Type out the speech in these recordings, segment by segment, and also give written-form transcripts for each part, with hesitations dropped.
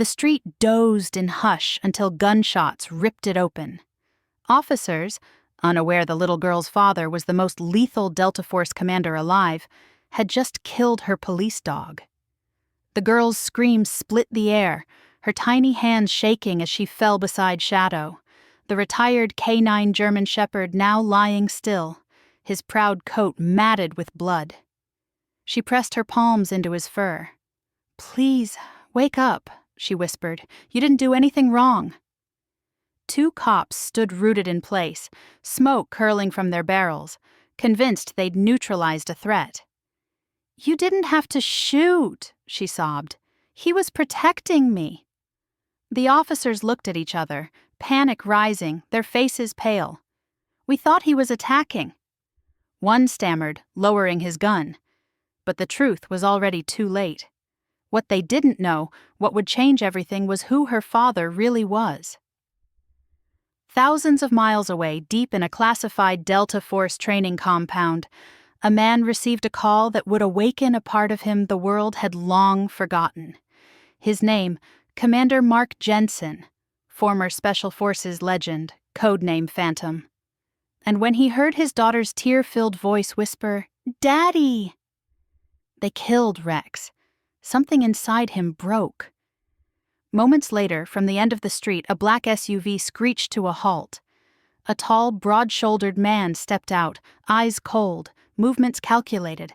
The street dozed in hush until gunshots ripped it open. Officers, unaware the little girl's father was the most lethal Delta Force commander alive, had just killed her police dog. The girl's scream split the air, her tiny hands shaking as she fell beside Shadow, the retired K9 German Shepherd now lying still, his proud coat matted with blood. She pressed her palms into his fur. "Please, wake up," she whispered. "You didn't do anything wrong." Two cops stood rooted in place, smoke curling from their barrels, convinced they'd neutralized a threat. "You didn't have to shoot," she sobbed. "He was protecting me." The officers looked at each other, panic rising, their faces pale. "We thought he was attacking." One stammered, lowering his gun. But the truth was already too late. What they didn't know, what would change everything, was who her father really was. Thousands of miles away, deep in a classified Delta Force training compound, a man received a call that would awaken a part of him the world had long forgotten. His name, Commander Mark Jensen, former Special Forces legend, codename Phantom. And when he heard his daughter's tear-filled voice whisper, "Daddy!" They killed Rex. Something inside him broke. Moments later, from the end of the street, a black SUV screeched to a halt. A tall, broad-shouldered man stepped out, eyes cold, movements calculated,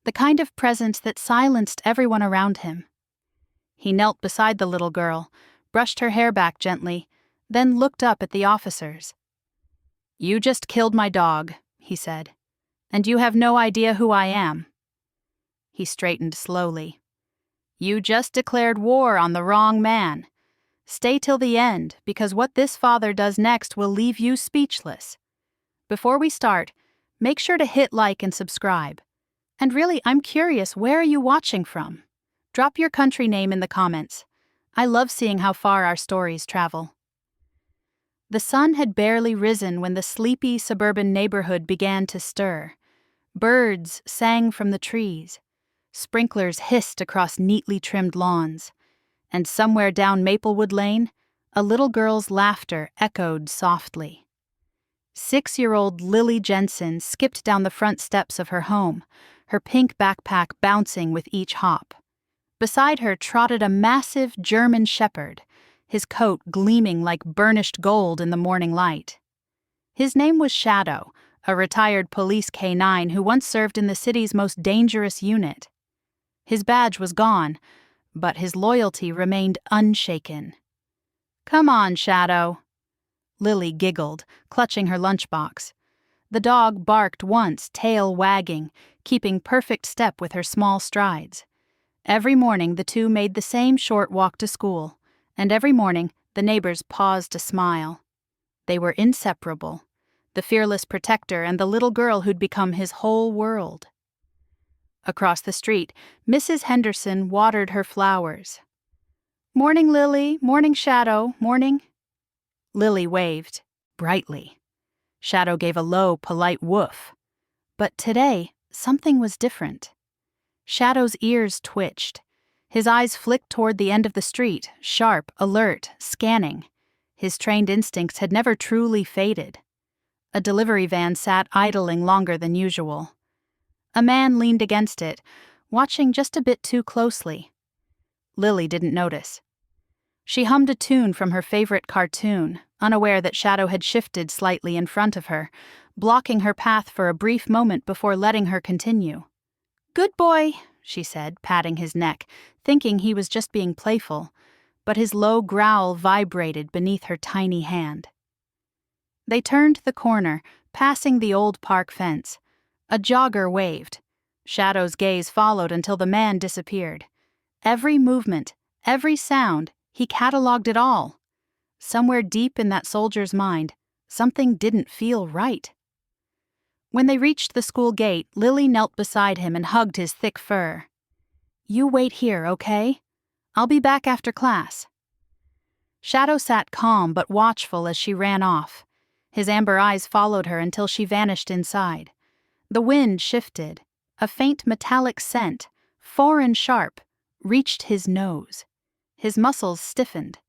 the kind of presence that silenced everyone around him. He knelt beside the little girl, brushed her hair back gently, then looked up at the officers. "You just killed my dog," he said, "and you have no idea who I am." He straightened slowly. "You just declared war on the wrong man. Stay till the end, because what this father does next will leave you speechless. Before we start, make sure to hit like and subscribe. And really, I'm curious, where are you watching from? Drop your country name in the comments. I love seeing how far our stories travel." The sun had barely risen when the sleepy suburban neighborhood began to stir. Birds sang from the trees. Sprinklers hissed across neatly trimmed lawns. And somewhere down Maplewood Lane, a little girl's laughter echoed softly. 6-year-old Lily Jensen skipped down the front steps of her home, her pink backpack bouncing with each hop. Beside her trotted a massive German shepherd, his coat gleaming like burnished gold in the morning light. His name was Shadow, a retired police K9 who once served in the city's most dangerous unit. His badge was gone, but his loyalty remained unshaken. "Come on, Shadow." Lily giggled, clutching her lunchbox. The dog barked once, tail wagging, keeping perfect step with her small strides. Every morning the two made the same short walk to school, and every morning the neighbors paused to smile. They were inseparable, the fearless protector and the little girl who'd become his whole world. Across the street, Mrs. Henderson watered her flowers. "Morning, Lily. Morning, Shadow. Morning." Lily waved, brightly. Shadow gave a low, polite woof. But today, something was different. Shadow's ears twitched. His eyes flicked toward the end of the street, sharp, alert, scanning. His trained instincts had never truly faded. A delivery van sat idling longer than usual. A man leaned against it, watching just a bit too closely. Lily didn't notice. She hummed a tune from her favorite cartoon, unaware that Shadow had shifted slightly in front of her, blocking her path for a brief moment before letting her continue. "Good boy," she said, patting his neck, thinking he was just being playful, but his low growl vibrated beneath her tiny hand. They turned the corner, passing the old park fence. A jogger waved. Shadow's gaze followed until the man disappeared. Every movement, every sound, he cataloged it all. Somewhere deep in that soldier's mind, something didn't feel right. When they reached the school gate, Lily knelt beside him and hugged his thick fur. "You wait here, okay? I'll be back after class." Shadow sat calm but watchful as she ran off. His amber eyes followed her until she vanished inside. The wind shifted. A faint metallic scent, foreign sharp, reached his nose. His muscles stiffened.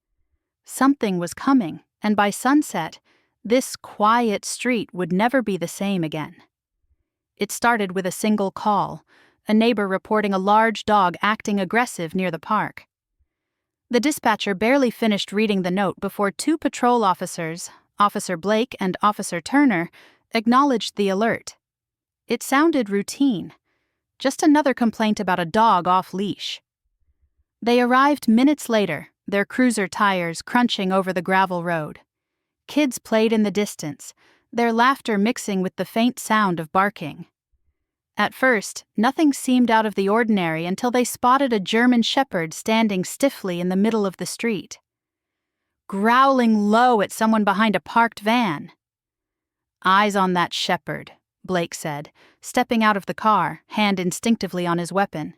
Something was coming, and by sunset, this quiet street would never be the same again. It started with a single call, a neighbor reporting a large dog acting aggressive near the park. The dispatcher barely finished reading the note before two patrol officers, Officer Blake and Officer Turner, acknowledged the alert. It sounded routine, just another complaint about a dog off-leash. They arrived minutes later, their cruiser tires crunching over the gravel road. Kids played in the distance, their laughter mixing with the faint sound of barking. At first, nothing seemed out of the ordinary until they spotted a German shepherd standing stiffly in the middle of the street, growling low at someone behind a parked van. "Eyes on that shepherd," Blake said, stepping out of the car, hand instinctively on his weapon.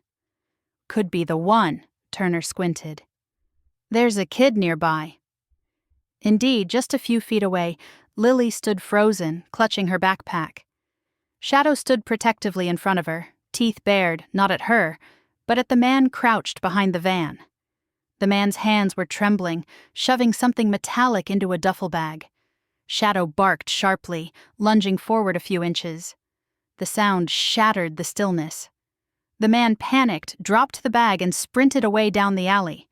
"Could be the one," Turner squinted. "There's a kid nearby." Indeed, just a few feet away, Lily stood frozen, clutching her backpack. Shadow stood protectively in front of her, teeth bared, not at her, but at the man crouched behind the van. The man's hands were trembling, shoving something metallic into a duffel bag. Shadow barked sharply, lunging forward a few inches. The sound shattered the stillness. The man panicked, dropped the bag, and sprinted away down the alley.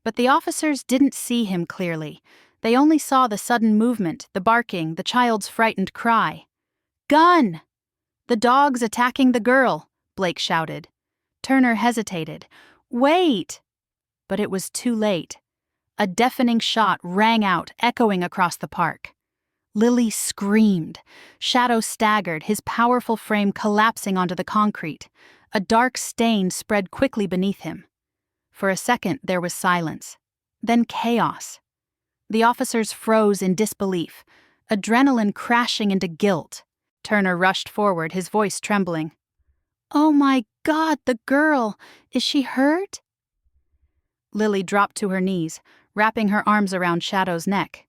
But the officers didn't see him clearly. They only saw the sudden movement, the barking, the child's frightened cry. "Gun! The dog's attacking the girl," Blake shouted. Turner hesitated. "Wait!" But it was too late. A deafening shot rang out, echoing across the park. Lily screamed. Shadow staggered, his powerful frame collapsing onto the concrete. A dark stain spread quickly beneath him. For a second, there was silence. Then chaos. The officers froze in disbelief, adrenaline crashing into guilt. Turner rushed forward, his voice trembling. "Oh my God, the girl! Is she hurt?" Lily dropped to her knees, wrapping her arms around Shadow's neck.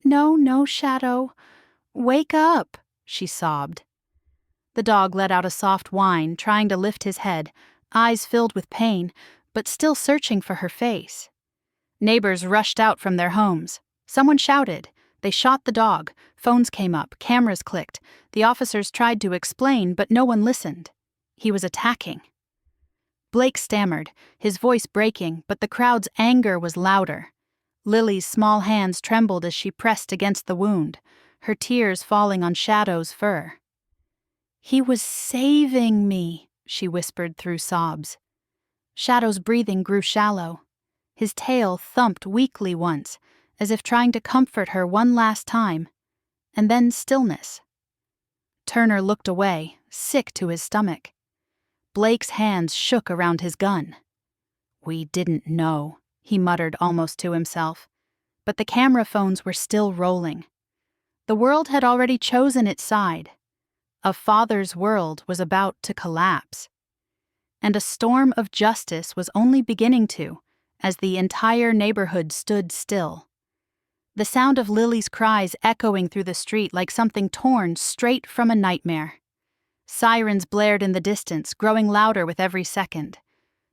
No, Shadow. Wake up," she sobbed. The dog let out a soft whine, trying to lift his head, eyes filled with pain, but still searching for her face. Neighbors rushed out from their homes. Someone shouted. They shot the dog. Phones came up. Cameras clicked. The officers tried to explain, but no one listened. He was attacking. Blake stammered, his voice breaking, but the crowd's anger was louder. Lily's small hands trembled as she pressed against the wound, her tears falling on Shadow's fur. "He was saving me," she whispered through sobs. Shadow's breathing grew shallow. His tail thumped weakly once, as if trying to comfort her one last time, and then stillness. Turner looked away, sick to his stomach. Blake's hands shook around his gun. "We didn't know," he muttered almost to himself. But the camera phones were still rolling. The world had already chosen its side. A father's world was about to collapse. And a storm of justice was only beginning to, as the entire neighborhood stood still. The sound of Lily's cries echoing through the street like something torn straight from a nightmare. Sirens blared in the distance, growing louder with every second.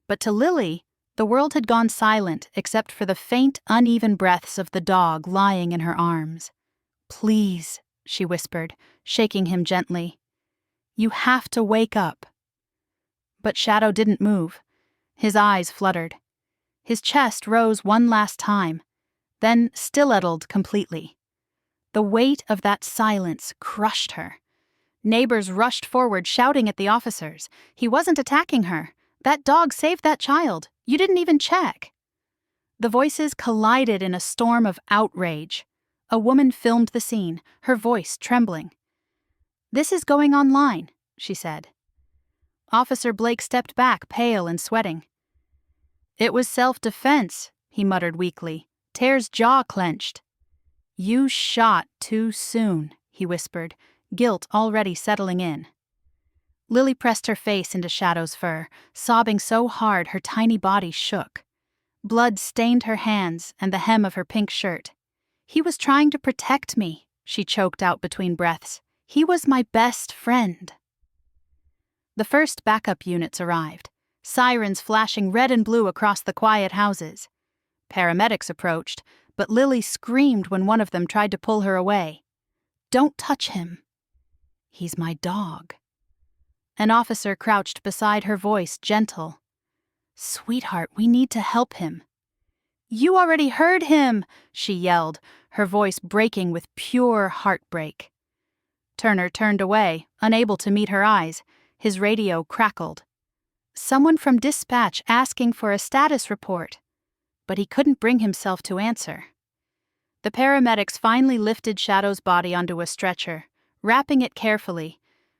But to Lily, the world had gone silent except for the faint, uneven breaths of the dog lying in her arms. "Please," she whispered, shaking him gently. "You have to wake up." But Shadow didn't move. His eyes fluttered. His chest rose one last time, then stilettled completely. The weight of that silence crushed her. Neighbors rushed forward, shouting at the officers. "He wasn't attacking her. That dog saved that child. You didn't even check." The voices collided in a storm of outrage. A woman filmed the scene, her voice trembling. "This is going online," she said. Officer Blake stepped back, pale and sweating. "It was self-defense," he muttered weakly, Tear's jaw clenched. "You shot too soon," he whispered, guilt already settling in. Lily pressed her face into Shadow's fur, sobbing so hard her tiny body shook. Blood stained her hands and the hem of her pink shirt. "He was trying to protect me," she choked out between breaths. "He was my best friend." The first backup units arrived, sirens flashing red and blue across the quiet houses. Paramedics approached, but Lily screamed when one of them tried to pull her away. "Don't touch him." "He's my dog." An officer crouched beside her, voice gentle. "Sweetheart, we need to help him." "You already heard him," she yelled, her voice breaking with pure heartbreak. Turner turned away, unable to meet her eyes. His radio crackled. Someone from dispatch asking for a status report. But he couldn't bring himself to answer. The paramedics finally lifted Shadow's body onto a stretcher, wrapping it carefully,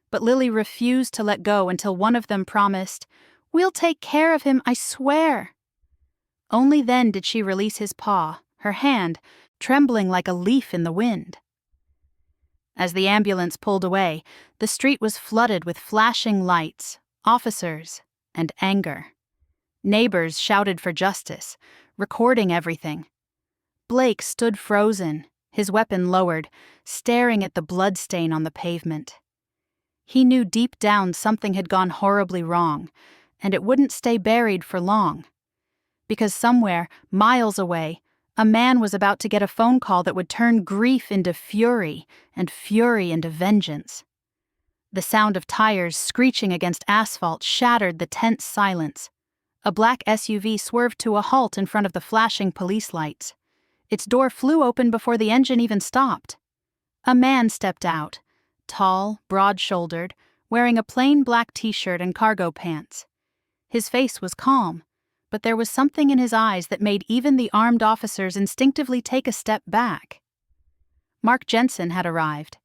but Lily refused to let go until one of them promised, "We'll take care of him, I swear." Only then did she release his paw, her hand trembling like a leaf in the wind. As the ambulance pulled away, the street was flooded with flashing lights, officers, and anger. Neighbors shouted for justice, recording everything. Blake stood frozen, his weapon lowered, staring at the bloodstain on the pavement. He knew deep down something had gone horribly wrong, and it wouldn't stay buried for long. Because somewhere, miles away, a man was about to get a phone call that would turn grief into fury and fury into vengeance. The sound of tires screeching against asphalt shattered the tense silence. A black SUV swerved to a halt in front of the flashing police lights. Its door flew open before the engine even stopped. A man stepped out, tall, broad-shouldered, wearing a plain black t-shirt and cargo pants. His face was calm, but there was something in his eyes that made even the armed officers instinctively take a step back. Mark Jensen had arrived.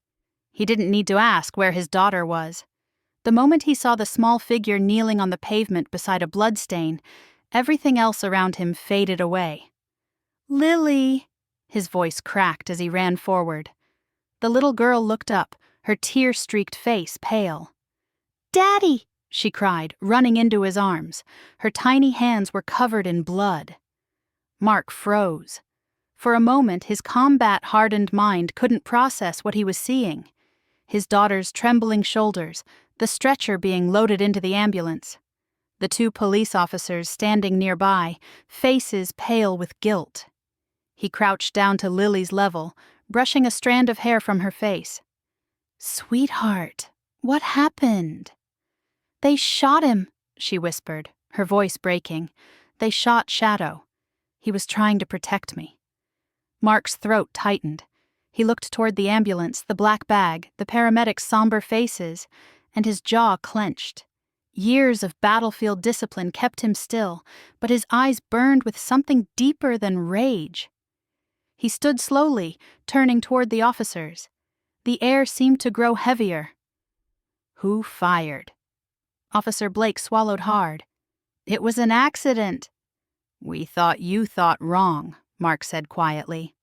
He didn't need to ask where his daughter was. The moment he saw the small figure kneeling on the pavement beside a bloodstain, everything else around him faded away. "Lily!" His voice cracked as he ran forward. The little girl looked up, her tear-streaked face pale. "Daddy!" she cried, running into his arms. Her tiny hands were covered in blood. Mark froze. For a moment, his combat-hardened mind couldn't process what he was seeing. His daughter's trembling shoulders, the stretcher being loaded into the ambulance. The two police officers standing nearby, faces pale with guilt. He crouched down to Lily's level, brushing a strand of hair from her face. "Sweetheart, what happened?" "They shot him," she whispered, her voice breaking. "They shot Shadow. He was trying to protect me." Mark's throat tightened. He looked toward the ambulance, the black bag, the paramedics' somber faces, and his jaw clenched. Years of battlefield discipline kept him still, but his eyes burned with something deeper than rage. He stood slowly, turning toward the officers. The air seemed to grow heavier. "Who fired?" Officer Blake swallowed hard. "It was an accident." "We thought you thought wrong," Mark said quietly.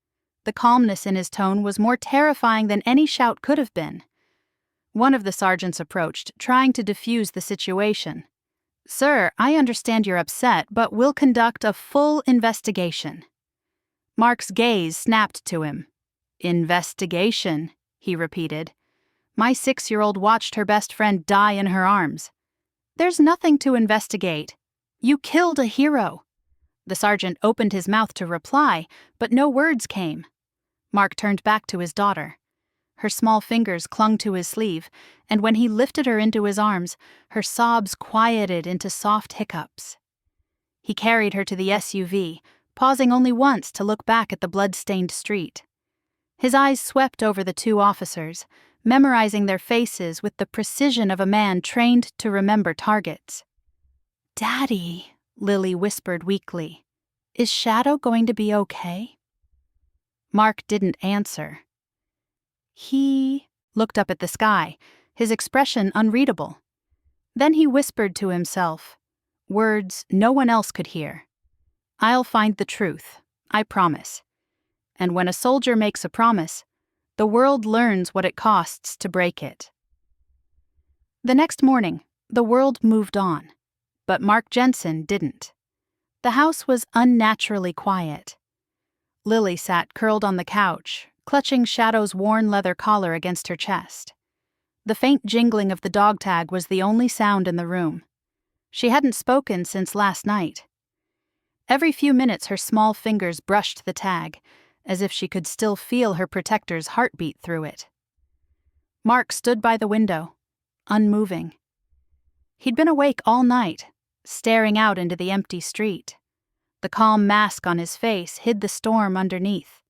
The calmness in his tone was more terrifying than any shout could have been. One of the sergeants approached, trying to defuse the situation. "Sir, I understand you're upset, but we'll conduct a full investigation." Mark's gaze snapped to him. "Investigation," he repeated. "My 6-year-old watched her best friend die in her arms. There's nothing to investigate. You killed a hero." The sergeant opened his mouth to reply, but no words came. Mark turned back to his daughter. Her small fingers clung to his sleeve, and when he lifted her into his arms, her sobs quieted into soft hiccups. He carried her to the SUV, pausing only once to look back at the blood-stained street. His eyes swept over the two officers, memorizing their faces with the precision of a man trained to remember targets. "Daddy," Lily whispered weakly, "is Shadow going to be okay?" Mark didn't answer. He looked up at the sky, his expression unreadable. Then he whispered to himself, words no one else could hear. "I'll find the truth, I promise." And when a soldier makes a promise, the world learns what it costs to break it. The next morning, the world moved on, but Mark Jensen didn't. The house was unnaturally quiet. Lily sat curled on the couch, clutching Shadow's worn leather collar against her chest. The faint jingling of the dog tag was the only sound in the room. She hadn't spoken since last night. Every few minutes her small fingers brushed the tag, as if she could still feel her protector's heartbeat through it. Mark stood by the window, unmoving. He'd been awake all night, staring out into the empty street. The calm mask on his face hid the storm underneath.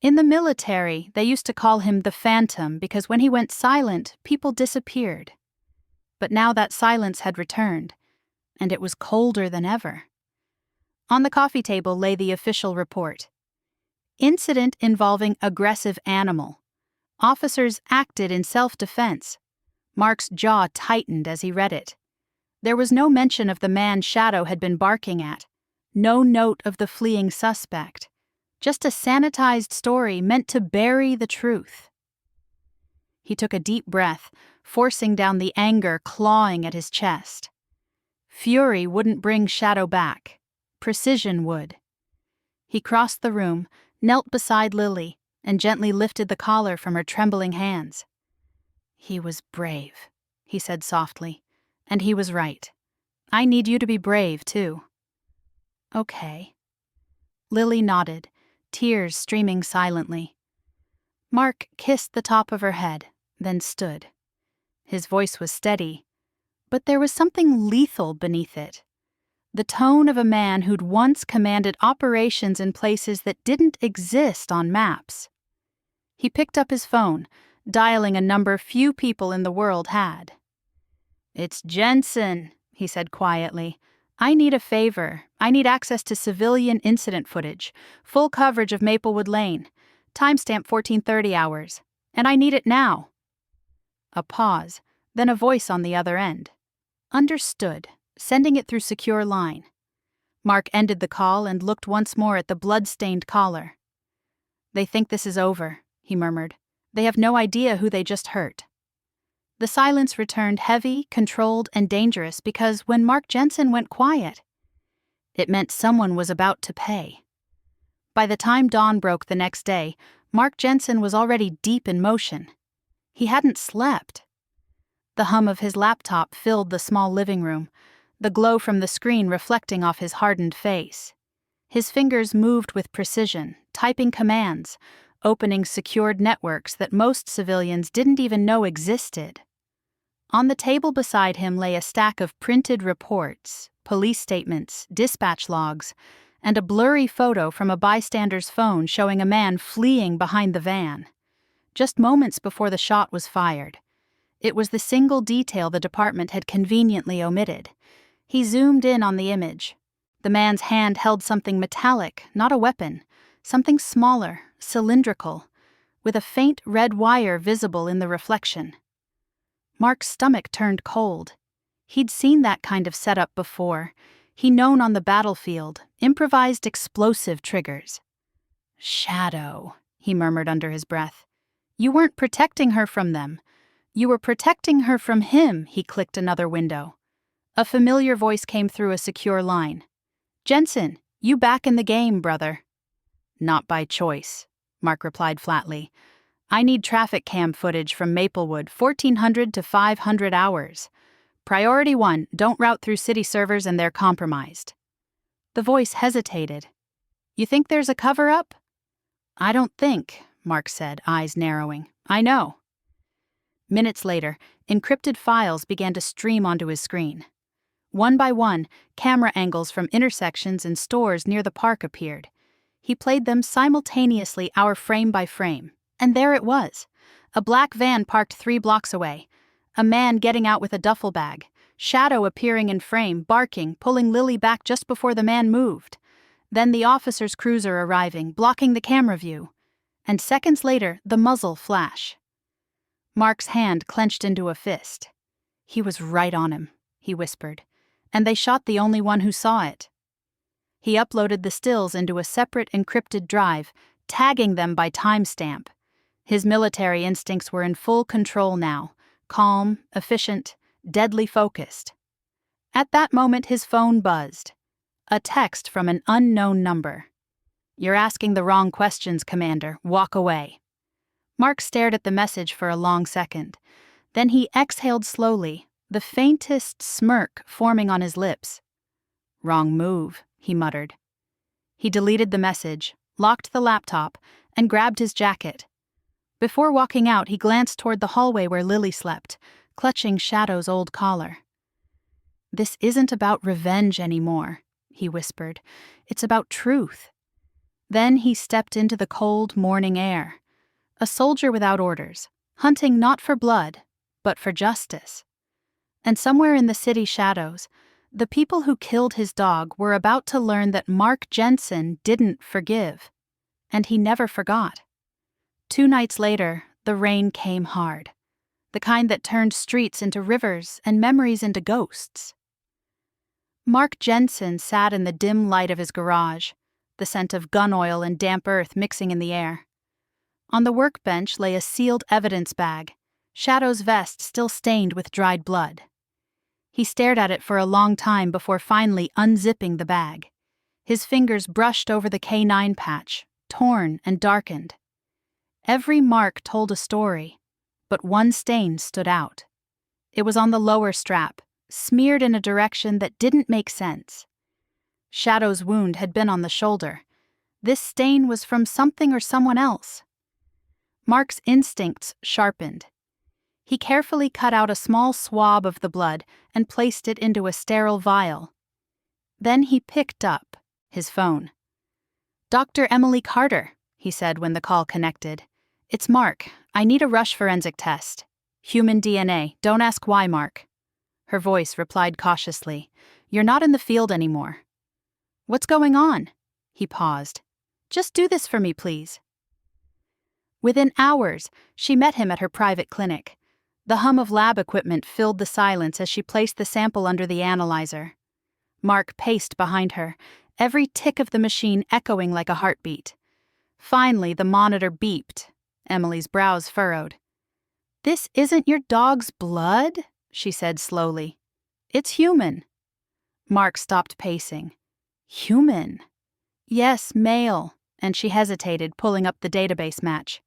In the military, they used to call him the Phantom because when he went silent, people disappeared. But now that silence had returned, and it was colder than ever. On the coffee table lay the official report. Incident involving aggressive animal. Officers acted in self-defense. Mark's jaw tightened as he read it. There was no mention of the man Shadow had been barking at, no note of the fleeing suspect, just a sanitized story meant to bury the truth. He took a deep breath, forcing down the anger clawing at his chest. Fury wouldn't bring Shadow back. Precision would. He crossed the room, knelt beside Lily, and gently lifted the collar from her trembling hands. "He was brave," he said softly, "and he was right. I need you to be brave, too." "Okay." Lily nodded, tears streaming silently. Mark kissed the top of her head, then stood. His voice was steady, but there was something lethal beneath it. The tone of a man who'd once commanded operations in places that didn't exist on maps. He picked up his phone, dialing a number few people in the world had. "It's Jensen," he said quietly. "I need a favor. I need access to civilian incident footage, full coverage of Maplewood Lane, timestamp 14:30 hours, and I need it now." A pause, then a voice on the other end. "Understood," sending it through secure line. Mark ended the call and looked once more at the blood-stained collar. "They think this is over," he murmured. "They have no idea who they just hurt." The silence returned heavy, controlled, and dangerous because when Mark Jensen went quiet, it meant someone was about to pay. By the time dawn broke the next day, Mark Jensen was already deep in motion. He hadn't slept. The hum of his laptop filled the small living room, the glow from the screen reflecting off his hardened face. His fingers moved with precision, typing commands, opening secured networks that most civilians didn't even know existed. On the table beside him lay a stack of printed reports, police statements, dispatch logs, and a blurry photo from a bystander's phone showing a man fleeing behind the van. Just moments before the shot was fired. It was the single detail the department had conveniently omitted. He zoomed in on the image. The man's hand held something metallic, not a weapon, something smaller, cylindrical, with a faint red wire visible in the reflection. Mark's stomach turned cold. He'd seen that kind of setup before. He'd known on the battlefield, improvised explosive triggers. "Shadow," he murmured under his breath. "You weren't protecting her from them. You were protecting her from him." He clicked another window. A familiar voice came through a secure line. "Jensen, you back in the game, brother." "Not by choice," Mark replied flatly. "I need traffic cam footage from Maplewood, 1400 to 500 hours. Priority 1, don't route through city servers and they're compromised." The voice hesitated. "You think there's a cover-up?" "I don't think," Mark said, eyes narrowing. "I know." Minutes later, encrypted files began to stream onto his screen. One by one, camera angles from intersections and stores near the park appeared. He played them simultaneously, hour frame by frame. And there it was. A black van parked 3 blocks away. A man getting out with a duffel bag. Shadow appearing in frame, barking, pulling Lily back just before the man moved. Then the officer's cruiser arriving, blocking the camera view. And seconds later, the muzzle flash. Mark's hand clenched into a fist. "He was right on him," he whispered. "And they shot the only one who saw it." He uploaded the stills into a separate encrypted drive, tagging them by timestamp. His military instincts were in full control now, calm, efficient, deadly focused. At that moment his phone buzzed. A text from an unknown number. "You're asking the wrong questions, Commander. Walk away." Mark stared at the message for a long second. Then he exhaled slowly, the faintest smirk forming on his lips. "Wrong move," he muttered. He deleted the message, locked the laptop, and grabbed his jacket. Before walking out, he glanced toward the hallway where Lily slept, clutching Shadow's old collar. "This isn't about revenge anymore," he whispered. "It's about truth." Then he stepped into the cold morning air. A soldier without orders, hunting not for blood, but for justice. And somewhere in the city shadows, the people who killed his dog were about to learn that Mark Jensen didn't forgive. And he never forgot. 2 nights later, the rain came hard. The kind that turned streets into rivers and memories into ghosts. Mark Jensen sat in the dim light of his garage, the scent of gun oil and damp earth mixing in the air. On the workbench lay a sealed evidence bag, Shadow's vest still stained with dried blood. He stared at it for a long time before finally unzipping the bag. His fingers brushed over the K9 patch, torn and darkened. Every mark told a story, but one stain stood out. It was on the lower strap, smeared in a direction that didn't make sense. Shadow's wound had been on the shoulder. This stain was from something or someone else. Mark's instincts sharpened. He carefully cut out a small swab of the blood and placed it into a sterile vial. Then he picked up his phone. "Dr. Emily Carter," he said when the call connected. "It's Mark. I need a rush forensic test. Human DNA. Don't ask why, Mark." Her voice replied cautiously. "You're not in the field anymore." "What's going on?" He paused. "Just do this for me, please." Within hours, she met him at her private clinic. The hum of lab equipment filled the silence as she placed the sample under the analyzer. Mark paced behind her, every tick of the machine echoing like a heartbeat. Finally, the monitor beeped. Emily's brows furrowed. "This isn't your dog's blood," she said slowly. "It's human." Mark stopped pacing. "Human?" "Yes, male," and she hesitated, pulling up the database match.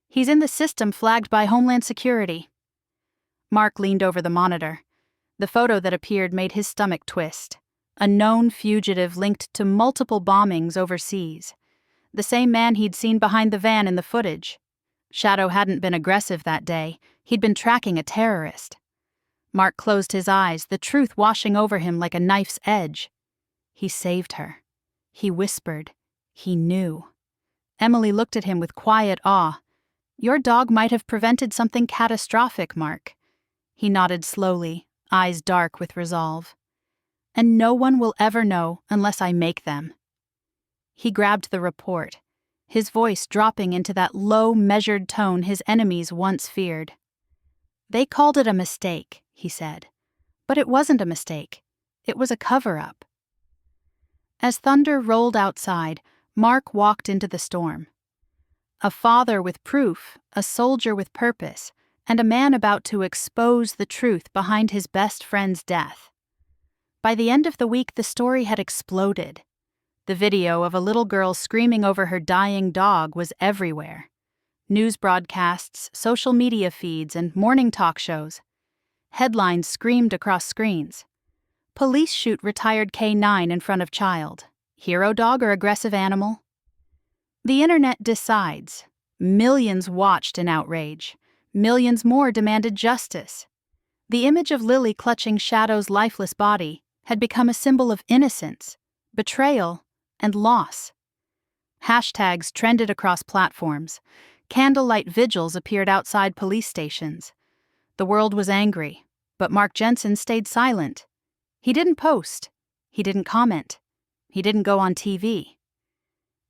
"He's in the system flagged by Homeland Security." Mark leaned over the monitor. The photo that appeared made his stomach twist. A known fugitive linked to multiple bombings overseas. The same man he'd seen behind the van in the footage. Shadow hadn't been aggressive that day. He'd been tracking a terrorist. Mark closed his eyes, the truth washing over him like a knife's edge. He saved her. He whispered. He knew. Emily looked at him with quiet awe. "Your dog might have prevented something catastrophic, Mark." He nodded slowly, eyes dark with resolve. "And no one will ever know unless I make them." He grabbed the report, his voice dropping into that low, measured tone his enemies once feared. "They called it a mistake," he said. "But it wasn't a mistake. It was a cover-up." As thunder rolled outside, Mark walked into the storm. A father with proof, a soldier with purpose, and a man about to expose the truth behind his best friend's death. By the end of the week, the story had exploded. The video of a little girl screaming over her dying dog was everywhere. News broadcasts, social media feeds, and morning talk shows. Headlines screamed across screens. Police shoot retired K9 in front of child. Hero dog or aggressive animal? The internet decides. Millions watched in outrage. Millions more demanded justice. The image of Lily clutching Shadow's lifeless body had become a symbol of innocence, betrayal, and loss. Hashtags trended across platforms. Candlelight vigils appeared outside police stations. The world was angry, but Mark Jensen stayed silent. He didn't post. He didn't comment. He didn't go on TV.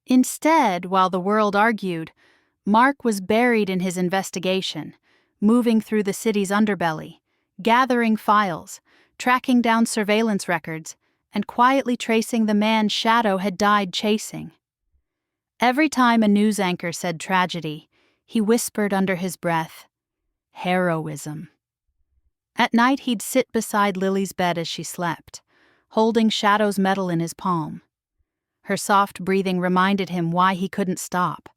Instead, while the world argued, Mark was buried in his investigation, moving through the city's underbelly, gathering files, tracking down surveillance records, and quietly tracing the man Shadow had died chasing. Every time a news anchor said tragedy, he whispered under his breath, "Heroism." At night he'd sit beside Lily's bed as she slept, holding Shadow's medal in his palm. Her soft breathing reminded him why he couldn't stop.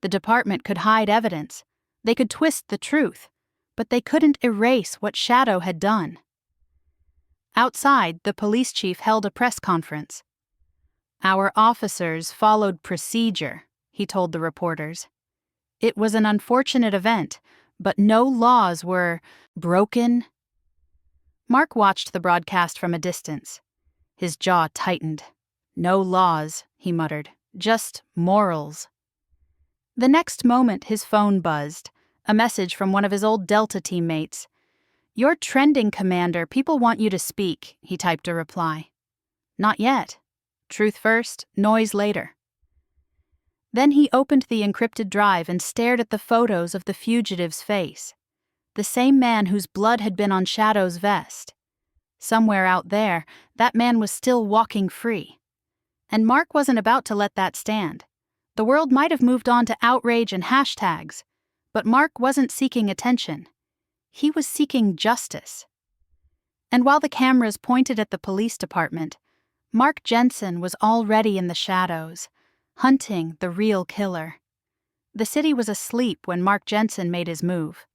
The department could hide evidence. They could twist the truth, but they couldn't erase what Shadow had done. Outside, the police chief held a press conference. "Our officers followed procedure," he told the reporters. "It was an unfortunate event, but no laws were broken." Mark watched the broadcast from a distance. His jaw tightened. "No laws," he muttered. "Just morals." The next moment his phone buzzed, a message from one of his old Delta teammates. "You're trending, Commander. People want you to speak," he typed a reply. "Not yet. Truth first, noise later." Then he opened the encrypted drive and stared at the photos of the fugitive's face. The same man whose blood had been on Shadow's vest. Somewhere out there, that man was still walking free. And Mark wasn't about to let that stand. The world might have moved on to outrage and hashtags, but Mark wasn't seeking attention. He was seeking justice. And while the cameras pointed at the police department, Mark Jensen was already in the shadows, hunting the real killer. The city was asleep when Mark Jensen made his move.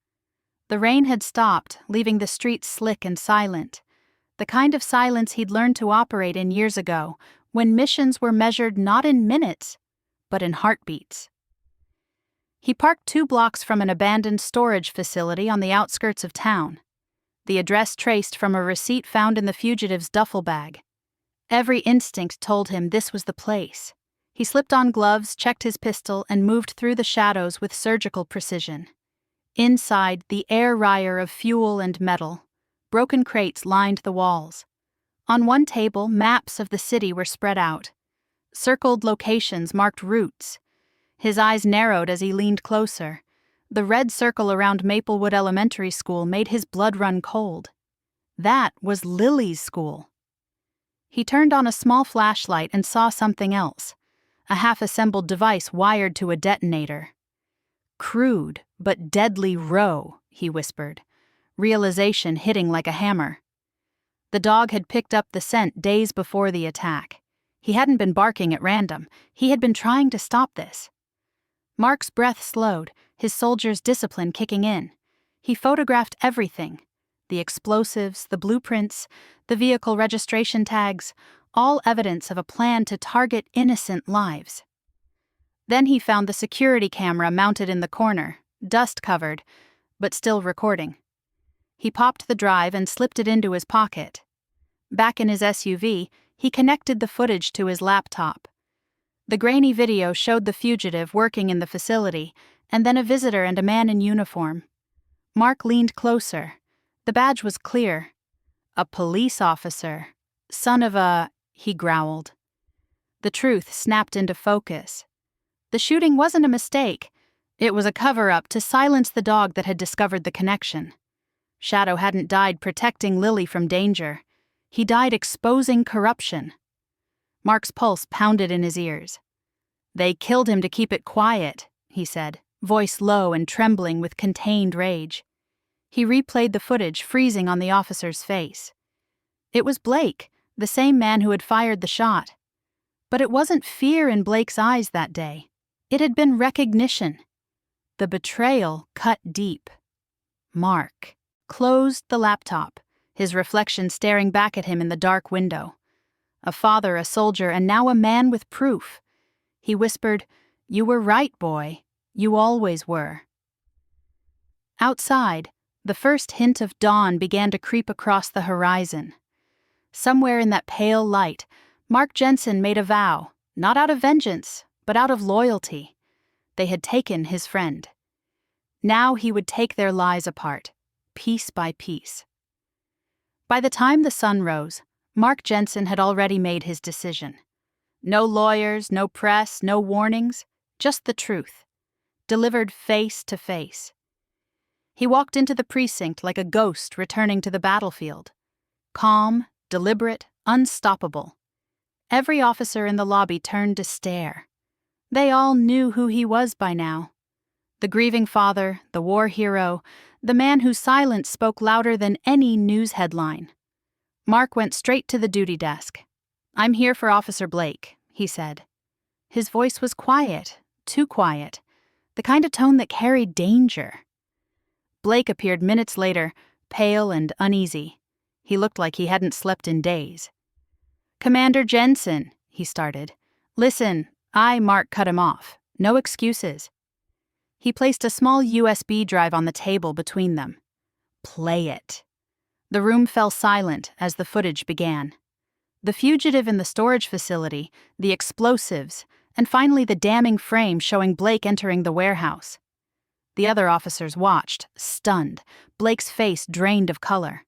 The rain had stopped, leaving the streets slick and silent, the kind of silence he'd learned to operate in years ago, when missions were measured not in minutes, but in heartbeats. He parked 2 blocks from an abandoned storage facility on the outskirts of town, the address traced from a receipt found in the fugitive's duffel bag. Every instinct told him this was the place. He slipped on gloves, checked his pistol, and moved through the shadows with surgical precision. Inside, the air ryer of fuel and metal. Broken crates lined the walls. On one table, maps of the city were spread out. Circled locations marked routes. His eyes narrowed as he leaned closer. The red circle around Maplewood Elementary School made his blood run cold. That was Lily's school. He turned on a small flashlight and saw something else. A half-assembled device wired to a detonator. "Crude, but deadly row," he whispered, realization hitting like a hammer. The dog had picked up the scent days before the attack. He hadn't been barking at random. He had been trying to stop this. Mark's breath slowed, his soldier's discipline kicking in. He photographed everything. The explosives, the blueprints, the vehicle registration tags, all evidence of a plan to target innocent lives. Then he found the security camera mounted in the corner, dust-covered, but still recording. He popped the drive and slipped it into his pocket. Back in his SUV, he connected the footage to his laptop. The grainy video showed the fugitive working in the facility, and then a visitor and a man in uniform. Mark leaned closer. The badge was clear. "A police officer. Son of a..." he growled. The truth snapped into focus. The shooting wasn't a mistake. It was a cover-up to silence the dog that had discovered the connection. Shadow hadn't died protecting Lily from danger. He died exposing corruption. Mark's pulse pounded in his ears. "They killed him to keep it quiet," he said, voice low and trembling with contained rage. He replayed the footage, freezing on the officer's face. It was Blake, the same man who had fired the shot. But it wasn't fear in Blake's eyes that day. It had been recognition. The betrayal cut deep. Mark closed the laptop, his reflection staring back at him in the dark window. A father, a soldier, and now a man with proof. He whispered, "You were right, boy. You always were." Outside, the first hint of dawn began to creep across the horizon. Somewhere in that pale light, Mark Jensen made a vow, not out of vengeance, but out of loyalty. They had taken his friend. Now he would take their lies apart, piece by piece. By the time the sun rose, Mark Jensen had already made his decision. No lawyers, no press, no warnings, just the truth, delivered face to face. He walked into the precinct like a ghost returning to the battlefield. Calm, deliberate, unstoppable. Every officer in the lobby turned to stare. They all knew who he was by now. The grieving father, the war hero, the man whose silence spoke louder than any news headline. Mark went straight to the duty desk. "I'm here for Officer Blake," he said. His voice was quiet, too quiet, the kind of tone that carried danger. Blake appeared minutes later, pale and uneasy. He looked like he hadn't slept in days. "Commander Jensen," he started. Listen, Mark cut him off. No excuses. He placed a small USB drive on the table between them. Play it. The room fell silent as the footage began. The fugitive in the storage facility, the explosives, and finally the damning frame showing Blake entering the warehouse. The other officers watched, stunned, Blake's face drained of color.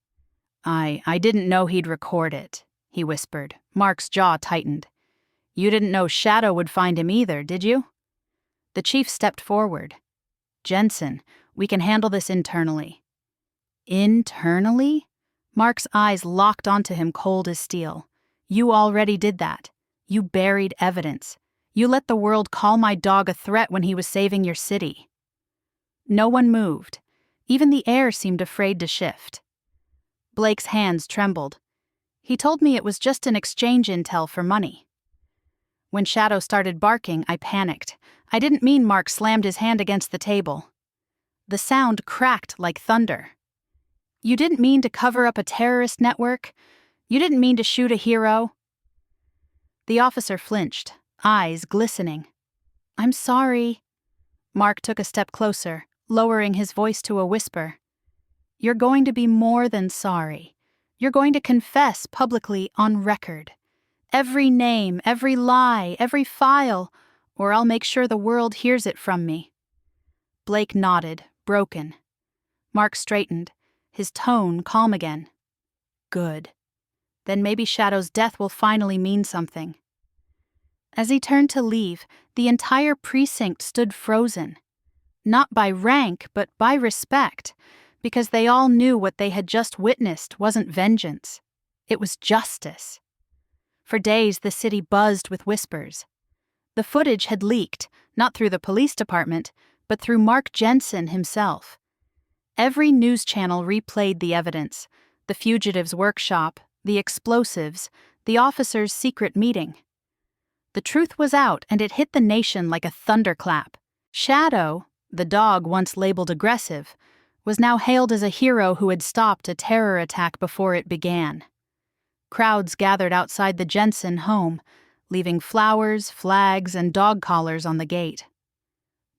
I didn't know he'd record it, he whispered. Mark's jaw tightened. You didn't know Shadow would find him either, did you? The chief stepped forward. Jensen, we can handle this internally. Internally? Mark's eyes locked onto him cold as steel. You already did that. You buried evidence. You let the world call my dog a threat when he was saving your city. No one moved. Even the air seemed afraid to shift. Blake's hands trembled. He told me it was just an exchange intel for money. When Shadow started barking, I panicked. I didn't mean Mark slammed his hand against the table. The sound cracked like thunder. You didn't mean to cover up a terrorist network? You didn't mean to shoot a hero? The officer flinched, eyes glistening. I'm sorry. Mark took a step closer, lowering his voice to a whisper. You're going to be more than sorry. You're going to confess publicly on record. Every name, every lie, every file, or I'll make sure the world hears it from me. Blake nodded, broken. Mark straightened, his tone calm again. Good. Then maybe Shadow's death will finally mean something. As he turned to leave, the entire precinct stood frozen. Not by rank, but by respect, because they all knew what they had just witnessed wasn't vengeance. It was justice. For days, the city buzzed with whispers. The footage had leaked, not through the police department, but through Mark Jensen himself. Every news channel replayed the evidence, the fugitive's workshop, the explosives, the officers' secret meeting. The truth was out, and it hit the nation like a thunderclap. Shadow, the dog once labeled aggressive, was now hailed as a hero who had stopped a terror attack before it began. Crowds gathered outside the Jensen home, leaving flowers, flags, and dog collars on the gate.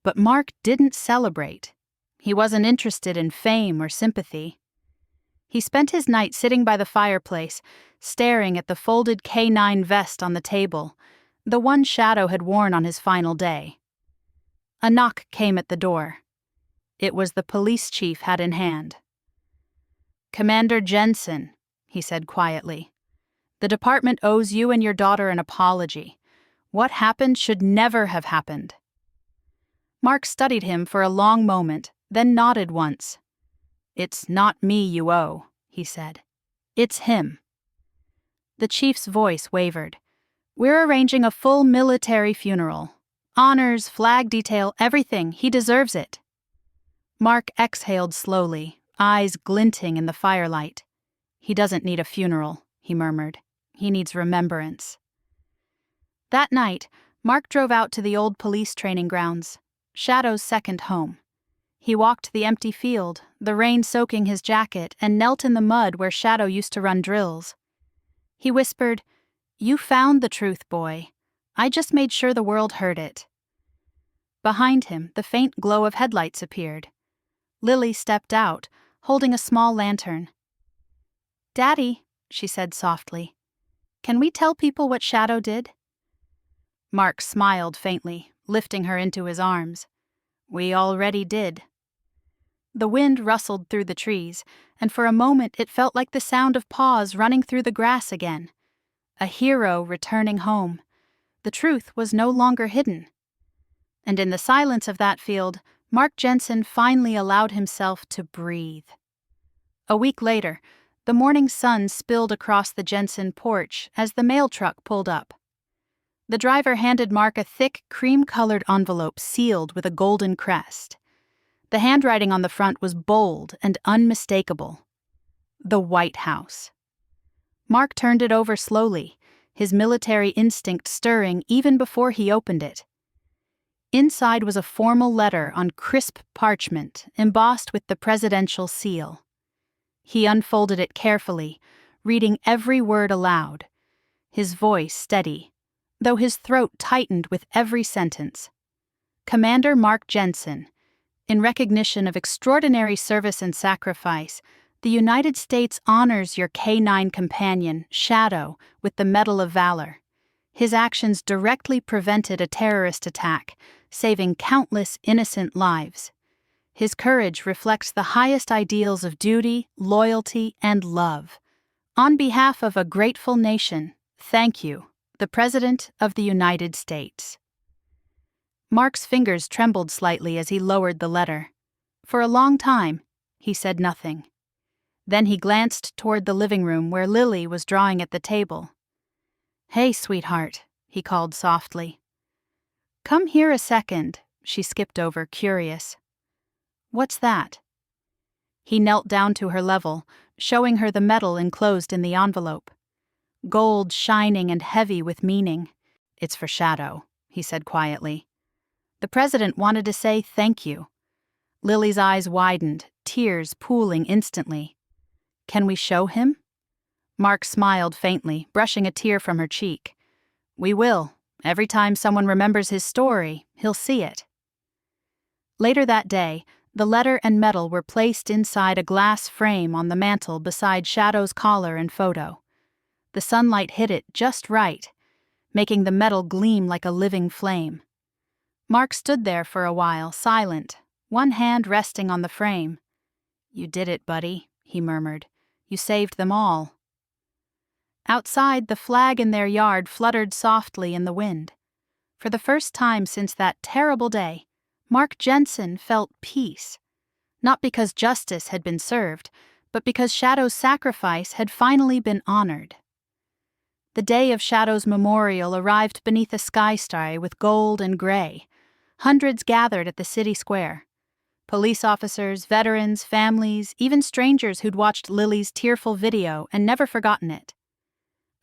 But Mark didn't celebrate. He wasn't interested in fame or sympathy. He spent his night sitting by the fireplace, staring at the folded K9 vest on the table, the one Shadow had worn on his final day. A knock came at the door. It was the police chief hat in hand. Commander Jensen, he said quietly. The department owes you and your daughter an apology. What happened should never have happened. Mark studied him for a long moment, then nodded once. It's not me you owe, he said. It's him. The chief's voice wavered. We're arranging a full military funeral. Honors, flag detail, everything. He deserves it. Mark exhaled slowly, eyes glinting in the firelight. He doesn't need a funeral, he murmured. He needs remembrance. That night, Mark drove out to the old police training grounds, Shadow's second home. He walked the empty field, the rain soaking his jacket, and knelt in the mud where Shadow used to run drills. He whispered, You found the truth, boy. I just made sure the world heard it. Behind him, the faint glow of headlights appeared. Lily stepped out, holding a small lantern. Daddy, she said softly, can we tell people what Shadow did? Mark smiled faintly, lifting her into his arms. We already did. The wind rustled through the trees, and for a moment it felt like the sound of paws running through the grass again. A hero returning home. The truth was no longer hidden. And in the silence of that field, Mark Jensen finally allowed himself to breathe. A week later, the morning sun spilled across the Jensen porch as the mail truck pulled up. The driver handed Mark a thick, cream-colored envelope sealed with a golden crest. The handwriting on the front was bold and unmistakable. The White House. Mark turned it over slowly, his military instinct stirring even before he opened it. Inside was a formal letter on crisp parchment, embossed with the presidential seal. He unfolded it carefully, reading every word aloud, his voice steady. though his throat tightened with every sentence. Commander Mark Jensen, in recognition of extraordinary service and sacrifice, the United States honors your K-9 companion, Shadow, with the Medal of Valor. His actions directly prevented a terrorist attack, saving countless innocent lives. His courage reflects the highest ideals of duty, loyalty, and love. On behalf of a grateful nation, thank you, the President of the United States. Mark's fingers trembled slightly as he lowered the letter. For a long time, he said nothing. Then he glanced toward the living room where Lily was drawing at the table. "Hey, sweetheart," he called softly. "Come here a second," she skipped over, curious. "What's that?" He knelt down to her level, showing her the medal enclosed in the envelope. Gold shining and heavy with meaning. "It's for Shadow," he said quietly. "The president wanted to say thank you." Lily's eyes widened, tears pooling instantly. "Can we show him?" Mark smiled faintly, brushing a tear from her cheek. "We will. Every time someone remembers his story, he'll see it." Later that day, the letter and medal were placed inside a glass frame on the mantel beside Shadow's collar and photo. The sunlight hit it just right, making the metal gleam like a living flame. Mark stood there for a while, silent, one hand resting on the frame. "You did it, buddy," he murmured. "You saved them all." Outside, the flag in their yard fluttered softly in the wind. For the first time since that terrible day, Mark Jensen felt peace. Not because justice had been served, but because Shadow's sacrifice had finally been honored. The day of Shadow's memorial arrived beneath a sky starry with gold and gray. Hundreds gathered at the city square. Police officers, veterans, families, even strangers who'd watched Lily's tearful video and never forgotten it.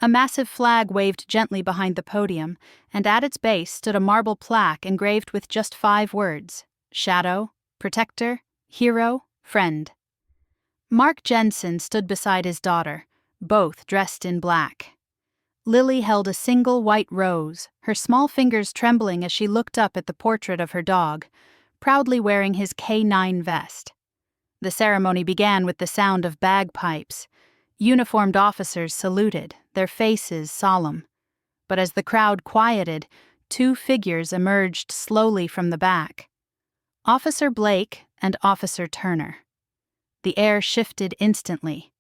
A massive flag waved gently behind the podium, and at its base stood a marble plaque engraved with just 5 words: Shadow, Protector, Hero, Friend. Mark Jensen stood beside his daughter, both dressed in black. Lily held a single white rose, her small fingers trembling as she looked up at the portrait of her dog, proudly wearing his K-9 vest. The ceremony began with the sound of bagpipes. Uniformed officers saluted, their faces solemn. But as the crowd quieted, 2 figures emerged slowly from the back. Officer Blake and Officer Turner. The air shifted instantly.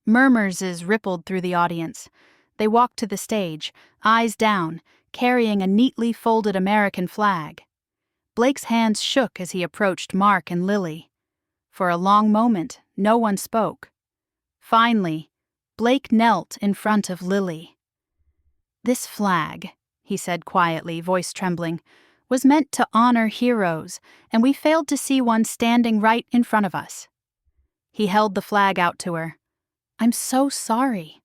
Murmurs rippled through the audience. They walked to the stage, eyes down, carrying a neatly folded American flag. Blake's hands shook as he approached Mark and Lily. For a long moment, no one spoke. Finally, Blake knelt in front of Lily. "This flag," he said quietly, voice trembling, "was meant to honor heroes, and we failed to see one standing right in front of us." He held the flag out to her. "I'm so sorry."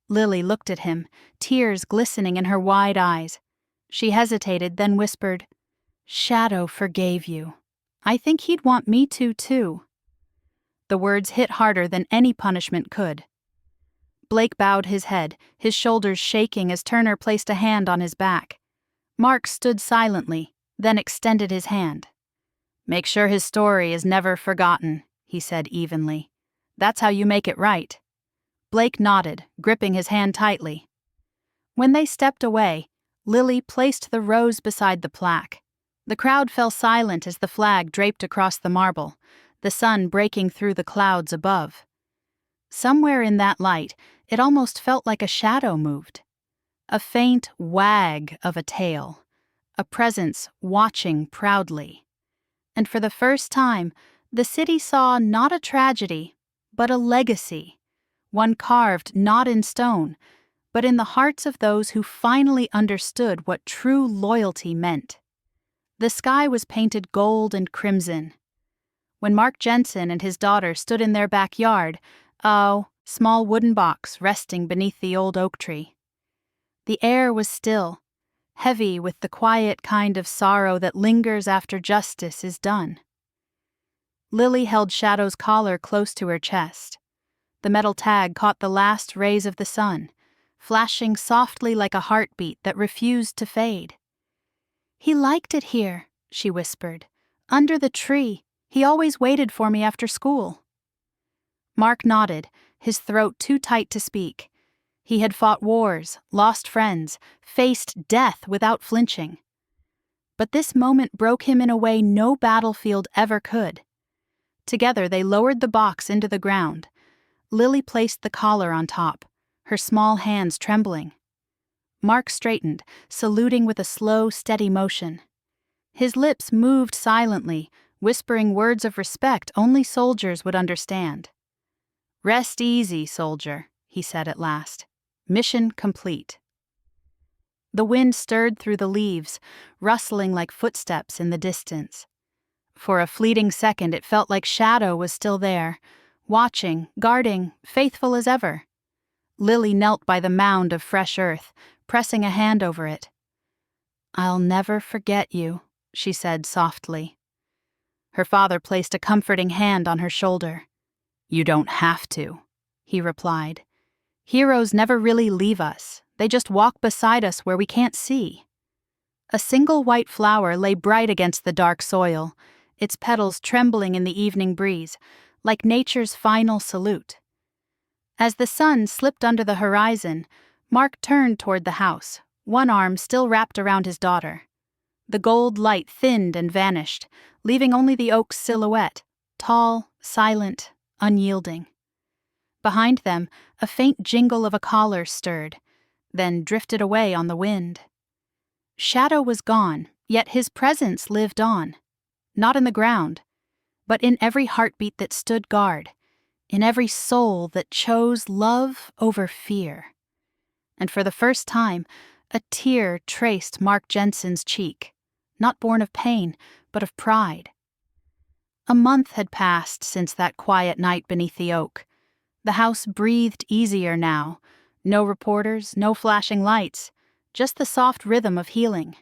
Lily looked at him, tears glistening in her wide eyes. She hesitated, then whispered, "Shadow forgave you. I think he'd want me to, too." The words hit harder than any punishment could. Blake bowed his head, his shoulders shaking as Turner placed a hand on his back. Mark stood silently, then extended his hand. "Make sure his story is never forgotten," he said evenly. "That's how you make it right." Blake nodded, gripping his hand tightly. When they stepped away, Lily placed the rose beside the plaque. The crowd fell silent as the flag draped across the marble, the sun breaking through the clouds above. Somewhere in that light, it almost felt like a shadow moved. A faint wag of a tail, a presence watching proudly. And for the first time, the city saw not a tragedy, but a legacy, one carved not in stone, but in the hearts of those who finally understood what true loyalty meant. The sky was painted gold and crimson. When Mark Jensen and his daughter stood in their backyard, a small wooden box resting beneath the old oak tree. The air was still, heavy with the quiet kind of sorrow that lingers after justice is done. Lily held Shadow's collar close to her chest. The metal tag caught the last rays of the sun, flashing softly like a heartbeat that refused to fade. "He liked it here," she whispered. "Under the tree. He always waited for me after school." Mark nodded, his throat too tight to speak. He had fought wars, lost friends, faced death without flinching. But this moment broke him in a way no battlefield ever could. Together they lowered the box into the ground. Lily placed the collar on top, her small hands trembling. Mark straightened, saluting with a slow, steady motion. His lips moved silently, whispering words of respect only soldiers would understand. "Rest easy, soldier," he said at last. "Mission complete." The wind stirred through the leaves, rustling like footsteps in the distance. For a fleeting second it felt like Shadow was still there, watching, guarding, faithful as ever. Lily knelt by the mound of fresh earth, pressing a hand over it. "I'll never forget you," she said softly. Her father placed a comforting hand on her shoulder. "You don't have to," he replied. "Heroes never really leave us. They just walk beside us where we can't see." A single white flower lay bright against the dark soil, its petals trembling in the evening breeze, like nature's final salute. As the sun slipped under the horizon, Mark turned toward the house, one arm still wrapped around his daughter. The gold light thinned and vanished, leaving only the oak's silhouette, tall, silent, unyielding. Behind them, a faint jingle of a collar stirred, then drifted away on the wind. Shadow was gone, yet his presence lived on. Not in the ground, but in every heartbeat that stood guard, in every soul that chose love over fear. And for the first time, a tear traced Mark Jensen's cheek, not born of pain, but of pride. A month had passed since that quiet night beneath the oak. The house breathed easier now. No reporters, no flashing lights, just the soft rhythm of healing.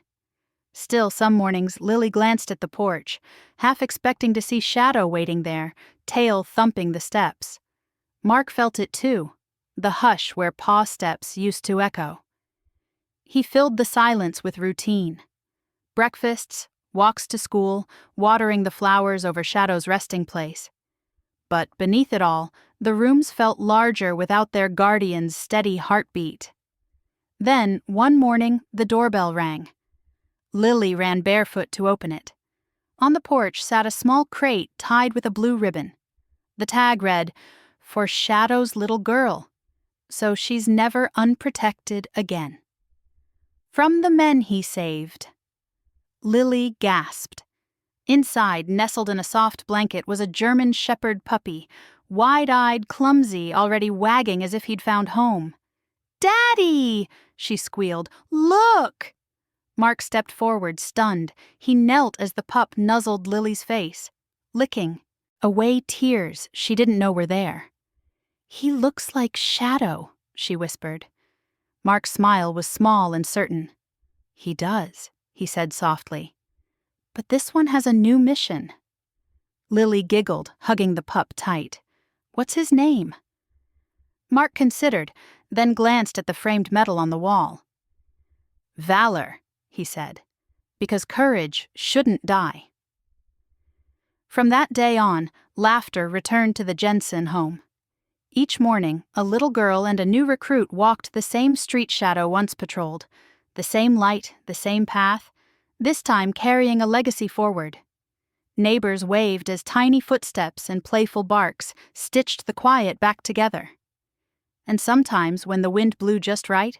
Still, some mornings Lily glanced at the porch, half expecting to see Shadow waiting there, tail thumping the steps. Mark felt it too, the hush where paw steps used to echo. He filled the silence with routine. Breakfasts, walks to school, watering the flowers over Shadow's resting place. But beneath it all, the rooms felt larger without their guardian's steady heartbeat. Then, one morning, the doorbell rang. Lily ran barefoot to open it. On the porch sat a small crate tied with a blue ribbon. The tag read, "For Shadow's little girl, so she's never unprotected again. From the men he saved." Lily gasped. Inside, nestled in a soft blanket, was a German shepherd puppy, wide-eyed, clumsy, already wagging as if he'd found home. "Daddy!" she squealed. "Look!" Mark stepped forward, stunned. He knelt as the pup nuzzled Lily's face, licking away tears she didn't know were there. "He looks like Shadow," she whispered. Mark's smile was small and certain. "He does," he said softly. "But this one has a new mission." Lily giggled, hugging the pup tight. "What's his name?" Mark considered, then glanced at the framed medal on the wall. "Valor," he said, "because courage shouldn't die." From that day on, laughter returned to the Jensen home. Each morning, a little girl and a new recruit walked the same street Shadow once patrolled, the same light, the same path, this time carrying a legacy forward. Neighbors waved as tiny footsteps and playful barks stitched the quiet back together. And sometimes, when the wind blew just right,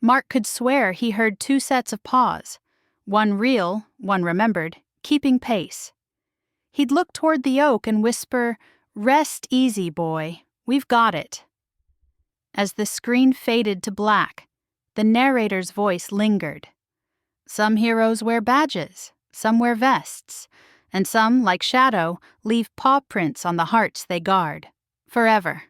Mark could swear he heard two sets of paws, one real, one remembered, keeping pace. He'd look toward the oak and whisper, "Rest easy, boy, we've got it." As the screen faded to black, the narrator's voice lingered. Some heroes wear badges, some wear vests, and some, like Shadow, leave paw prints on the hearts they guard, forever.